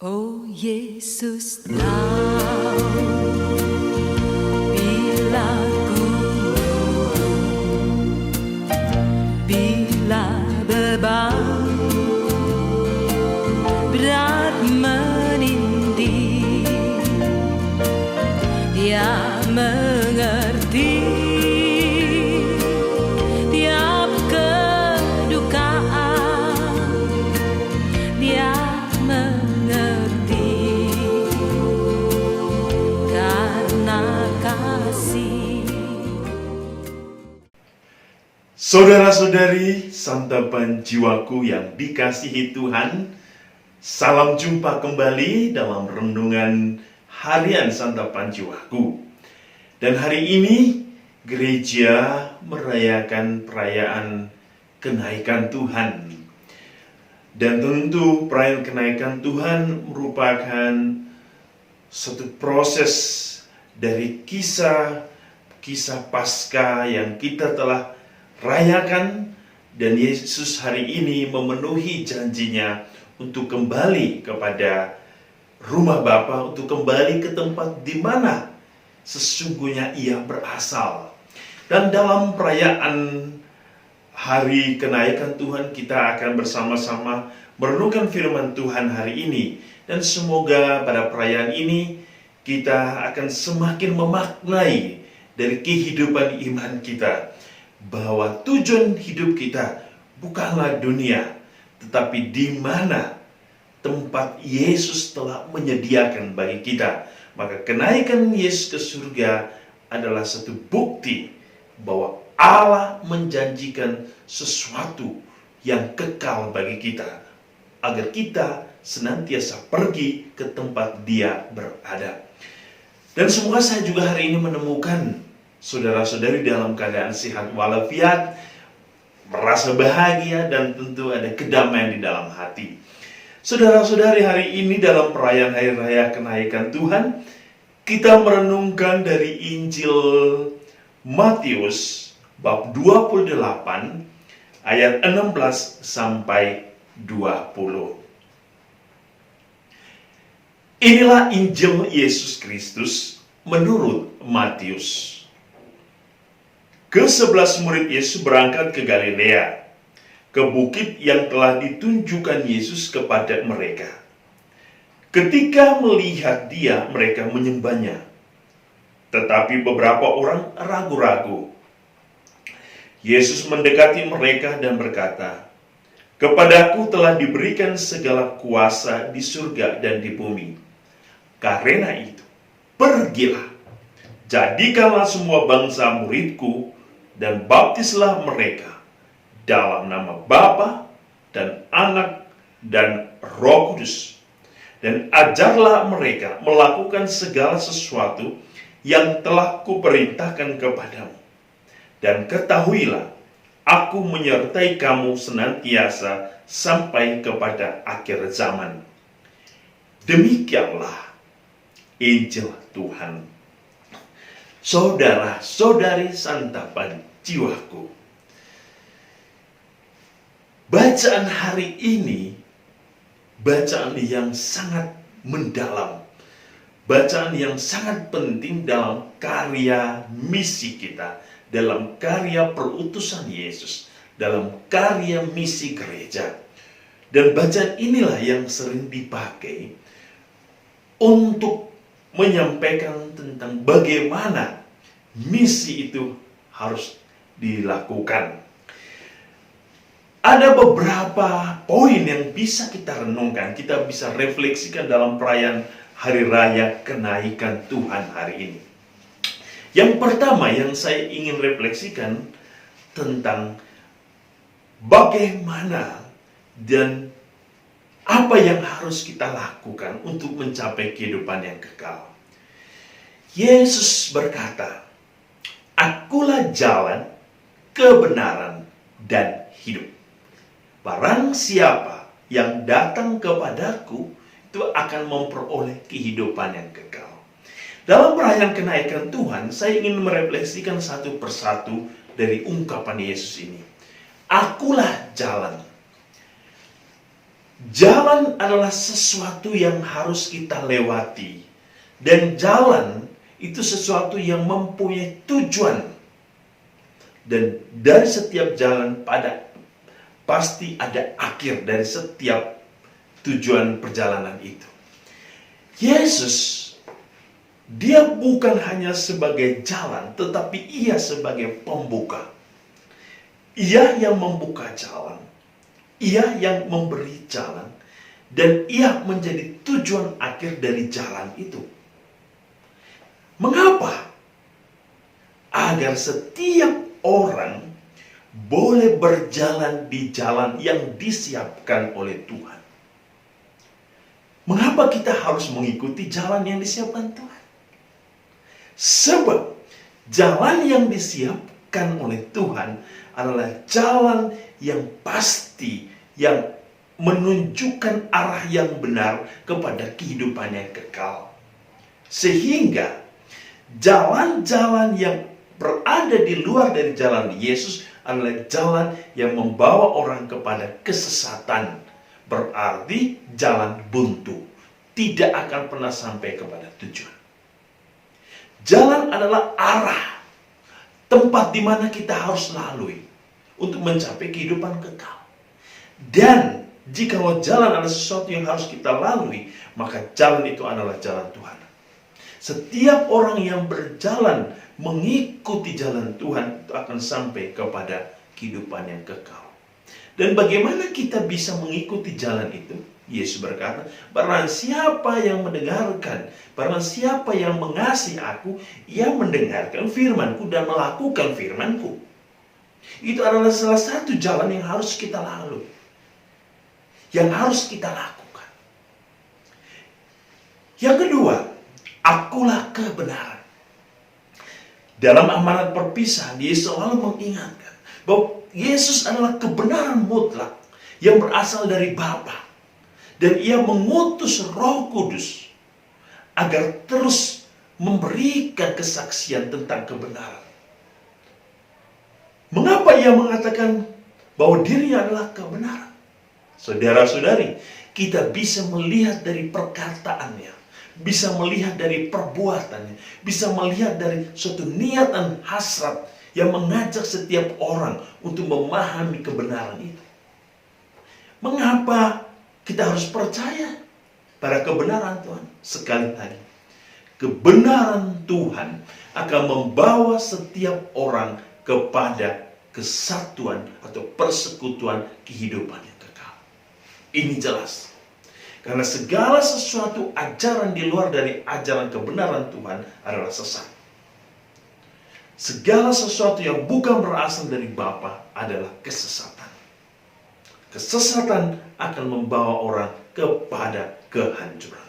Oh Yesus, tahu bila ku bila beban berat menindih, Dia mengerti tiap kedukaan, Dia mengerti karena kasih. Saudara-saudari, santapan jiwaku yang dikasihi Tuhan, salam jumpa kembali dalam renungan harian santapan jiwaku. Dan hari ini gereja merayakan perayaan kenaikan Tuhan. Dan tentu perayaan kenaikan Tuhan merupakan satu proses dari kisah Paskah yang kita telah rayakan, dan Yesus hari ini memenuhi janjinya untuk kembali kepada rumah Bapa, untuk kembali ke tempat di mana sesungguhnya Ia berasal. Dan dalam perayaan hari kenaikan Tuhan, kita akan bersama-sama merenungkan firman Tuhan hari ini. Dan semoga pada perayaan ini kita akan semakin memaknai dari kehidupan iman kita, bahwa tujuan hidup kita bukanlah dunia, tetapi di mana tempat Yesus telah menyediakan bagi kita. Maka kenaikan Yesus ke surga adalah satu bukti bahwa Allah menjanjikan sesuatu yang kekal bagi kita, agar kita senantiasa pergi ke tempat Dia berada. Dan semoga saya juga hari ini menemukan saudara-saudari dalam keadaan sehat walafiat, merasa bahagia, dan tentu ada kedamaian di dalam hati. Saudara-saudari, hari ini dalam perayaan Hari Raya Kenaikan Tuhan, kita merenungkan dari Injil Matius bab 28 ayat 16 sampai 20. Inilah Injil Yesus Kristus menurut Matius. Ke-11 murid Yesus berangkat ke Galilea, ke bukit yang telah ditunjukkan Yesus kepada mereka. Ketika melihat Dia, mereka menyembahnya. Tetapi beberapa orang ragu-ragu. Yesus mendekati mereka dan berkata, "Kepadaku telah diberikan segala kuasa di surga dan di bumi. Karena itu, pergilah, jadikanlah semua bangsa muridku, dan baptislah mereka dalam nama Bapa dan Anak dan Roh Kudus, dan ajarlah mereka melakukan segala sesuatu yang telah kuperintahkan kepadamu. Dan ketahuilah, aku menyertai kamu senantiasa sampai kepada akhir zaman." Demikianlah Injil Tuhan. Saudara-saudari santapan jiwaku, bacaan hari ini bacaan yang sangat mendalam, bacaan yang sangat penting dalam karya misi kita, dalam karya perutusan Yesus, dalam karya misi gereja. Dan bacaan inilah yang sering dipakai untuk menyampaikan tentang bagaimana misi itu harus dilakukan. Ada beberapa poin yang bisa kita renungkan, kita bisa refleksikan dalam perayaan Hari Raya Kenaikan Tuhan hari ini. Yang pertama yang saya ingin refleksikan tentang bagaimana dan apa yang harus kita lakukan untuk mencapai kehidupan yang kekal. Yesus berkata, "Akulah jalan, kebenaran, dan hidup. Barang siapa yang datang kepadaku, itu akan memperoleh kehidupan yang kekal." Dalam perayaan kenaikan Tuhan, saya ingin merefleksikan satu persatu dari ungkapan Yesus ini. Akulah jalan. Jalan adalah sesuatu yang harus kita lewati. Dan jalan itu sesuatu yang mempunyai tujuan. Dan dari setiap jalan pasti ada akhir dari setiap tujuan perjalanan itu. Yesus, dia bukan hanya sebagai jalan, tetapi ia sebagai pembuka. Ia yang membuka jalan. Ia yang memberi jalan. Dan ia menjadi tujuan akhir dari jalan itu. Mengapa? Agar setiap orang boleh berjalan di jalan yang disiapkan oleh Tuhan. Mengapa kita harus mengikuti jalan yang disiapkan Tuhan? Sebab jalan yang disiapkan oleh Tuhan adalah jalan yang pasti, yang menunjukkan arah yang benar kepada kehidupan yang kekal. Sehingga jalan-jalan yang berada di luar dari jalan Yesus adalah jalan yang membawa orang kepada kesesatan. Berarti jalan buntu, tidak akan pernah sampai kepada tujuan. Jalan adalah arah, tempat di mana kita harus lalui untuk mencapai kehidupan kekal. Dan jikalau jalan adalah sesuatu yang harus kita lalui, maka jalan itu adalah jalan Tuhan. Setiap orang yang berjalan mengikuti jalan Tuhan itu akan sampai kepada kehidupan yang kekal. Dan bagaimana kita bisa mengikuti jalan itu? Yesus berkata, barang siapa yang mendengarkan, barang siapa yang mengasihi aku, ia mendengarkan firmanku dan melakukan firmanku. Itu adalah salah satu jalan yang harus kita lalui, yang harus kita lakukan. Yang kedua, akulah kebenaran. Dalam amanat perpisahan, dia selalu mengingatkan bahwa Yesus adalah kebenaran mutlak yang berasal dari Bapa. Dan ia mengutus Roh Kudus agar terus memberikan kesaksian tentang kebenaran. Mengapa ia mengatakan bahwa dirinya adalah kebenaran? Saudara-saudari, kita bisa melihat dari perkataannya, bisa melihat dari perbuatannya, bisa melihat dari suatu niat dan hasrat yang mengajak setiap orang untuk memahami kebenaran itu. Mengapa kita harus percaya pada kebenaran Tuhan? Sekali lagi, kebenaran Tuhan akan membawa setiap orang kepada kesatuan atau persekutuan kehidupan yang kekal. Ini jelas. Karena segala sesuatu ajaran di luar dari ajaran kebenaran Tuhan adalah sesat. Segala sesuatu yang bukan berasal dari Bapa adalah kesesatan. Kesesatan akan membawa orang kepada kehancuran.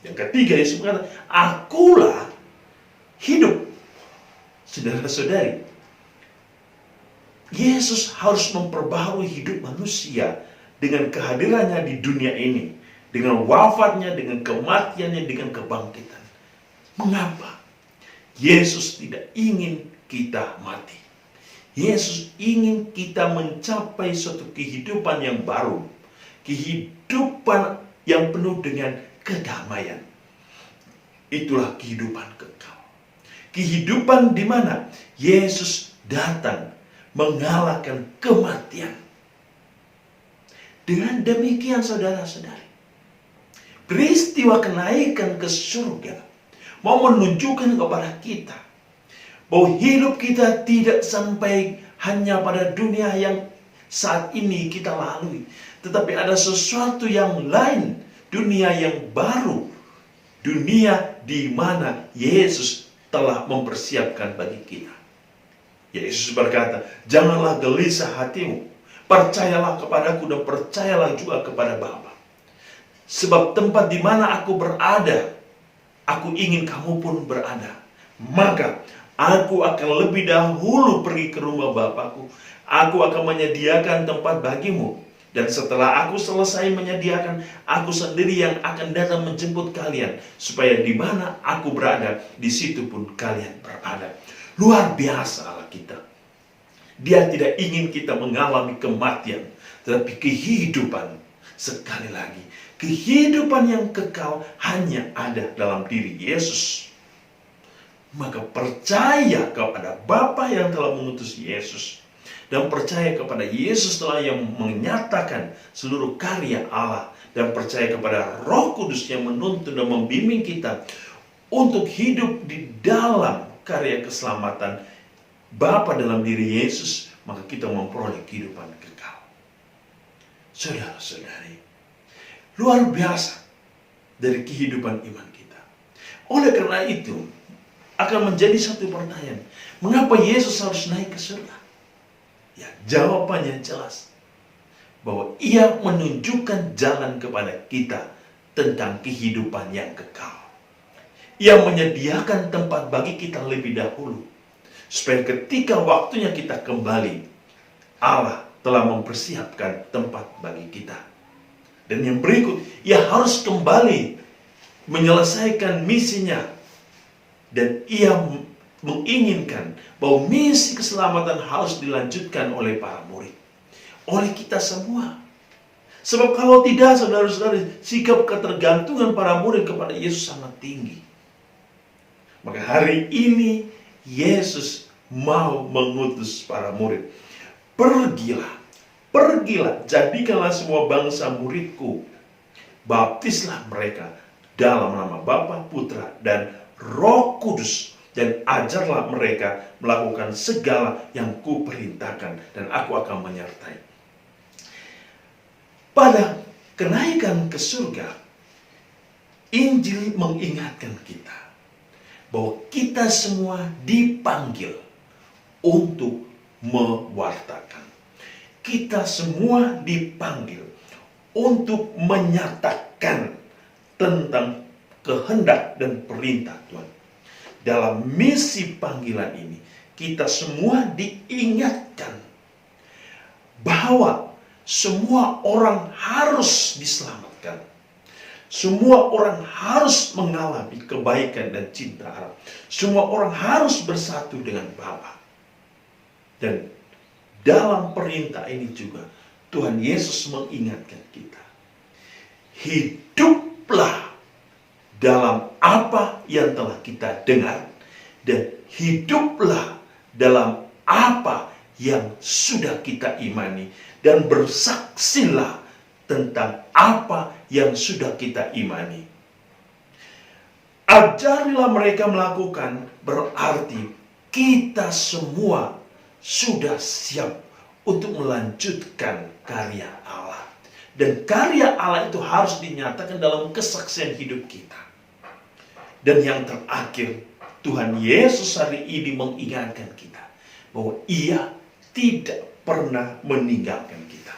Yang ketiga, Yesus berkata, akulah hidup. Saudara-saudari, Yesus harus memperbaharui hidup manusia dengan kehadirannya di dunia ini, dengan wafatnya, dengan kematiannya, dengan kebangkitan. Mengapa? Yesus tidak ingin kita mati. Yesus ingin kita mencapai suatu kehidupan yang baru, kehidupan yang penuh dengan kedamaian. Itulah kehidupan kekal. Kehidupan di mana Yesus datang mengalahkan kematian. Dengan demikian, saudara-saudari, peristiwa kenaikan ke surga mau menunjukkan kepada kita bahwa hidup kita tidak sampai hanya pada dunia yang saat ini kita lalui, tetapi ada sesuatu yang lain, dunia yang baru, dunia di mana Yesus telah mempersiapkan bagi kita. Yesus berkata, janganlah gelisah hatimu, percayalah kepadaku dan percayalah juga kepada Bapa. Sebab tempat di mana aku berada, aku ingin kamu pun berada. Maka aku akan lebih dahulu pergi ke rumah Bapakku. Aku akan menyediakan tempat bagimu. Dan setelah aku selesai menyediakan, aku sendiri yang akan datang menjemput kalian. Supaya di mana aku berada, di situ pun kalian berada. Luar biasa Allah kita. Dia tidak ingin kita mengalami kematian, Tetapi kehidupan, sekali lagi, kehidupan yang kekal hanya ada dalam diri Yesus. Maka percaya kepada Bapa yang telah mengutus Yesus, dan percaya kepada Yesus telah yang menyatakan seluruh karya Allah, dan percaya kepada Roh Kudus yang menuntun dan membimbing kita untuk hidup di dalam karya keselamatan Bapa dalam diri Yesus, maka kita memperoleh kehidupan kekal. Saudara-saudari, luar biasa dari kehidupan iman kita. Oleh karena itu, akan menjadi satu pertanyaan, mengapa Yesus harus naik ke surga? Ya, jawabannya jelas, bahwa Ia menunjukkan jalan kepada kita tentang kehidupan yang kekal. Ia menyediakan tempat bagi kita lebih dahulu, supaya ketika waktunya kita kembali, Allah telah mempersiapkan tempat bagi kita. Dan yang berikut, Ia harus kembali menyelesaikan misinya. Dan Ia menginginkan bahwa misi keselamatan harus dilanjutkan oleh para murid, oleh kita semua. Sebab kalau tidak, saudara-saudara, sikap ketergantungan para murid kepada Yesus sangat tinggi. Maka hari ini Yesus mau mengutus para murid. Pergilah, jadikanlah semua bangsa muridku. Baptislah mereka dalam nama Bapa, Putra, dan Roh Kudus, dan ajarlah mereka melakukan segala yang kuperintahkan, dan aku akan menyertai. Pada kenaikan ke surga, Injil mengingatkan kita bahwa kita semua dipanggil untuk mewartakan. Kita semua dipanggil untuk menyatakan tentang kehendak dan perintah Tuhan. Dalam misi panggilan ini, kita semua diingatkan bahwa semua orang harus diselamatkan. Semua orang harus mengalami kebaikan dan cinta Allah. Semua orang harus bersatu dengan Bapa. Dan dalam perintah ini juga, Tuhan Yesus mengingatkan kita, hiduplah dalam apa yang telah kita dengar, dan hiduplah dalam apa yang sudah kita imani, dan bersaksilah tentang apa yang sudah kita imani. Ajarilah mereka melakukan, berarti kita semua sudah siap untuk melanjutkan karya Allah. Dan karya Allah itu harus dinyatakan dalam kesaksian hidup kita. Dan yang terakhir, Tuhan Yesus hari ini mengingatkan kita bahwa Ia tidak pernah meninggalkan kita.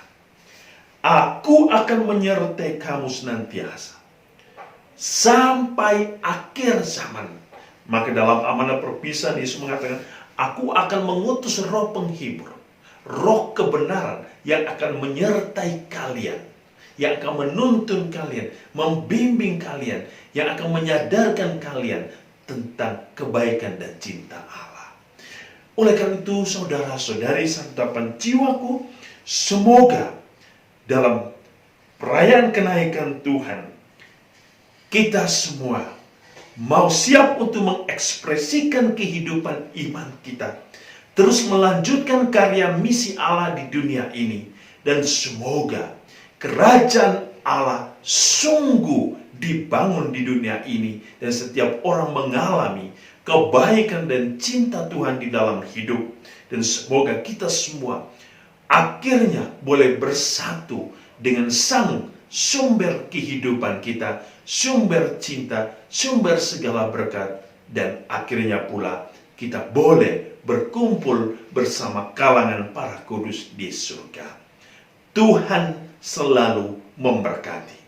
Aku akan menyertai kamu senantiasa sampai akhir zaman. Maka dalam amanat perpisahan Yesus mengatakan, aku akan mengutus Roh penghibur, Roh kebenaran yang akan menyertai kalian, yang akan menuntun kalian, membimbing kalian, yang akan menyadarkan kalian tentang kebaikan dan cinta Allah. Oleh karena itu, saudara-saudari santapan jiwaku, semoga dalam perayaan kenaikan Tuhan, kita semua mau siap untuk mengekspresikan kehidupan iman kita, terus melanjutkan karya misi Allah di dunia ini, dan semoga kerajaan Allah sungguh dibangun di dunia ini, dan setiap orang mengalami kebaikan dan cinta Tuhan di dalam hidup. Dan semoga kita semua akhirnya boleh bersatu dengan Sang sumber kehidupan kita, sumber cinta, sumber segala berkat, dan akhirnya pula kita boleh berkumpul bersama kalangan para kudus di surga. Tuhan selalu memberkati.